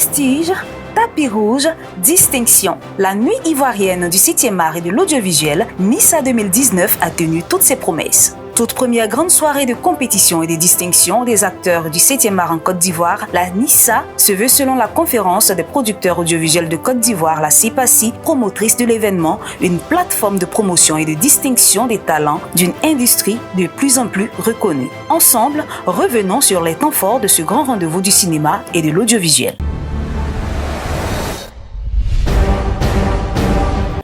Prestige, tapis rouge, distinction. La nuit ivoirienne du 7e art et de l'audiovisuel, Nissa 2019 a tenu toutes ses promesses. Toute première grande soirée de compétition et de distinction des acteurs du 7e art en Côte d'Ivoire, la Nissa se veut, selon la Conférence des producteurs audiovisuels de Côte d'Ivoire, la CEPACI, promotrice de l'événement, une plateforme de promotion et de distinction des talents d'une industrie de plus en plus reconnue. Ensemble, revenons sur les temps forts de ce grand rendez-vous du cinéma et de l'audiovisuel.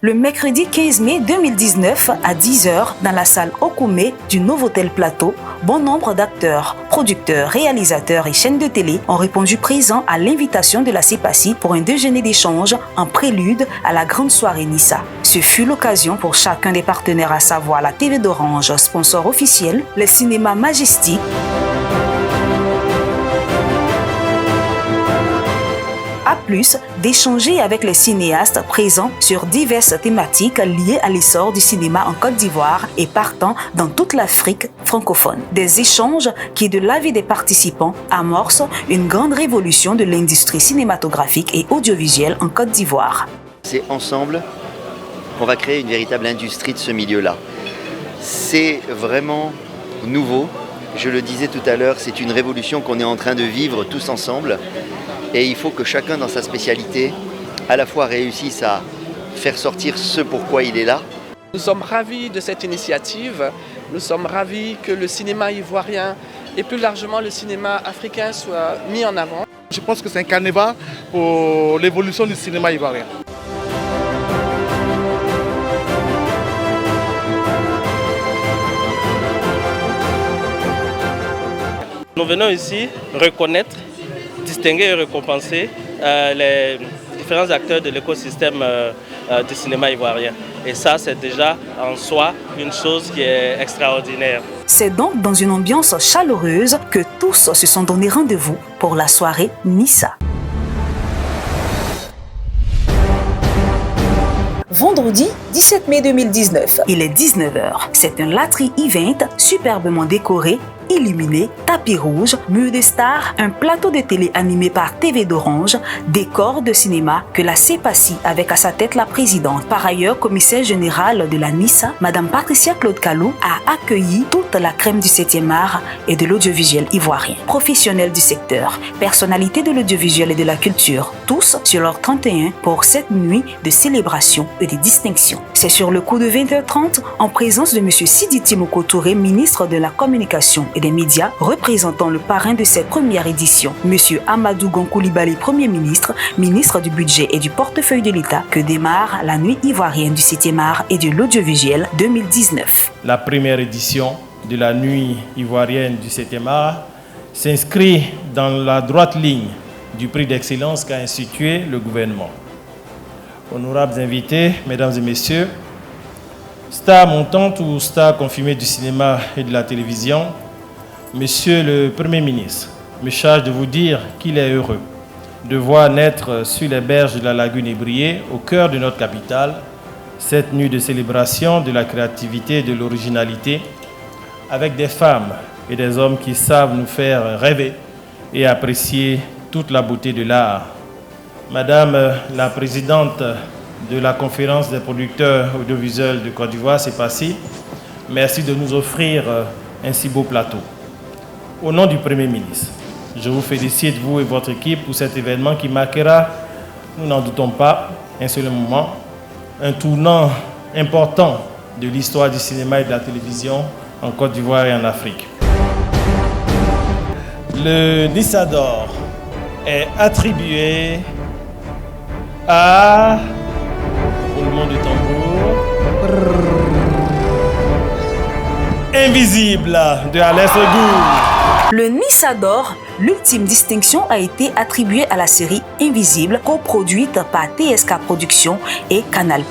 Le mercredi 15 mai 2019 à 10h dans la salle Okoumé du Novotel Plateau, bon nombre d'acteurs, producteurs, réalisateurs et chaînes de télé ont répondu présents à l'invitation de la CEPACI pour un déjeuner d'échange en prélude à la grande soirée Nissa. Ce fut l'occasion pour chacun des partenaires, à savoir la TV d'Orange, sponsor officiel, le cinéma Majestic, d'échanger avec les cinéastes présents sur diverses thématiques liées à l'essor du cinéma en Côte d'Ivoire et partant dans toute l'Afrique francophone. Des échanges qui, de l'avis des participants, amorcent une grande révolution de l'industrie cinématographique et audiovisuelle en Côte d'Ivoire. C'est ensemble qu'on va créer une véritable industrie de ce milieu-là. C'est vraiment nouveau. Je le disais tout à l'heure, c'est une révolution qu'on est en train de vivre tous ensemble. Et il faut que chacun dans sa spécialité à la fois réussisse à faire sortir ce pourquoi il est là. Nous sommes ravis de cette initiative, nous sommes ravis que le cinéma ivoirien et plus largement le cinéma africain soit mis en avant. Je pense que c'est un canevas pour l'évolution du cinéma ivoirien. Nous venons ici reconnaître, distinguer et récompenser les différents acteurs de l'écosystème du cinéma ivoirien. Et ça, c'est déjà en soi une chose qui est extraordinaire. C'est donc dans une ambiance chaleureuse que tous se sont donné rendez-vous pour la soirée Nissa. Vendredi 17 mai 2019, il est 19h. C'est un Latry Event superbement décoré, illuminé, tapis rouge, mur de stars, un plateau de télé animé par TV d'Orange, décor de cinéma que la CEPACI avec à sa tête la présidente. Par ailleurs, commissaire générale de la Nissa, Madame Patricia Claude Kalou, a accueilli toute la crème du 7e art et de l'audiovisuel ivoirien. Professionnels du secteur, personnalités de l'audiovisuel et de la culture, tous sur leur 31 pour cette nuit de célébration et de distinction. C'est sur le coup de 20h30, en présence de M. Sidi Timoko Touré, ministre de la Communication et des médias, représentant le parrain de cette première édition, M. Amadou Gon Coulibaly, Premier ministre, ministre du Budget et du Portefeuille de l'État, que démarre la nuit ivoirienne du 7e art et de l'audiovisuel 2019. La première édition de la nuit ivoirienne du 7e art s'inscrit dans la droite ligne du prix d'excellence qu'a institué le gouvernement. Honorables invités, mesdames et messieurs, stars montantes ou stars confirmées du cinéma et de la télévision, Monsieur le Premier ministre me charge de vous dire qu'il est heureux de voir naître sur les berges de la lagune Ébrié, au cœur de notre capitale, cette nuit de célébration de la créativité et de l'originalité, avec des femmes et des hommes qui savent nous faire rêver et apprécier toute la beauté de l'art. Madame la présidente de la conférence des producteurs audiovisuels de Côte d'Ivoire, CEPACI, merci de nous offrir un si beau plateau. Au nom du Premier ministre, je vous félicite, vous et votre équipe, pour cet événement qui marquera, nous n'en doutons pas, un seul moment, un tournant important de l'histoire du cinéma et de la télévision en Côte d'Ivoire et en Afrique. Le Nissa d'or est attribué à... roulement de tambour... Invisible de Alès Goul. Le Nissa d'or, l'ultime distinction, a été attribuée à la série Invisible, coproduite par TSK Productions et Canal+,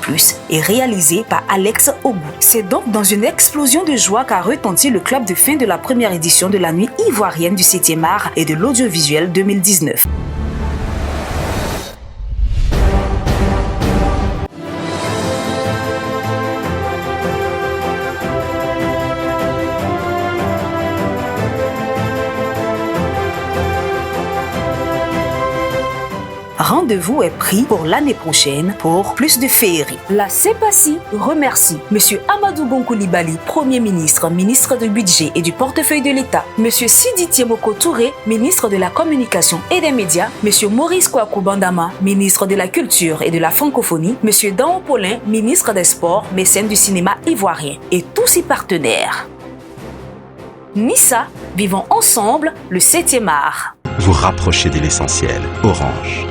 et réalisée par Alex Ogou. C'est donc dans une explosion de joie qu'a retenti le club de fin de la première édition de la nuit ivoirienne du 7e art et de l'audiovisuel 2019. Rendez-vous est pris pour l'année prochaine pour plus de féerie. La CEPACI remercie M. Amadou Gon Coulibaly, Premier ministre, ministre du Budget et du Portefeuille de l'État, M. Sidi Tiemoko Touré, ministre de la Communication et des Médias, M. Maurice Kouakou Bandama, ministre de la Culture et de la Francophonie, M. Dao Paulin, ministre des Sports, mécène du cinéma ivoirien, et tous ses partenaires. Nissa, vivons ensemble le 7e art. Vous rapprochez de l'essentiel. Orange.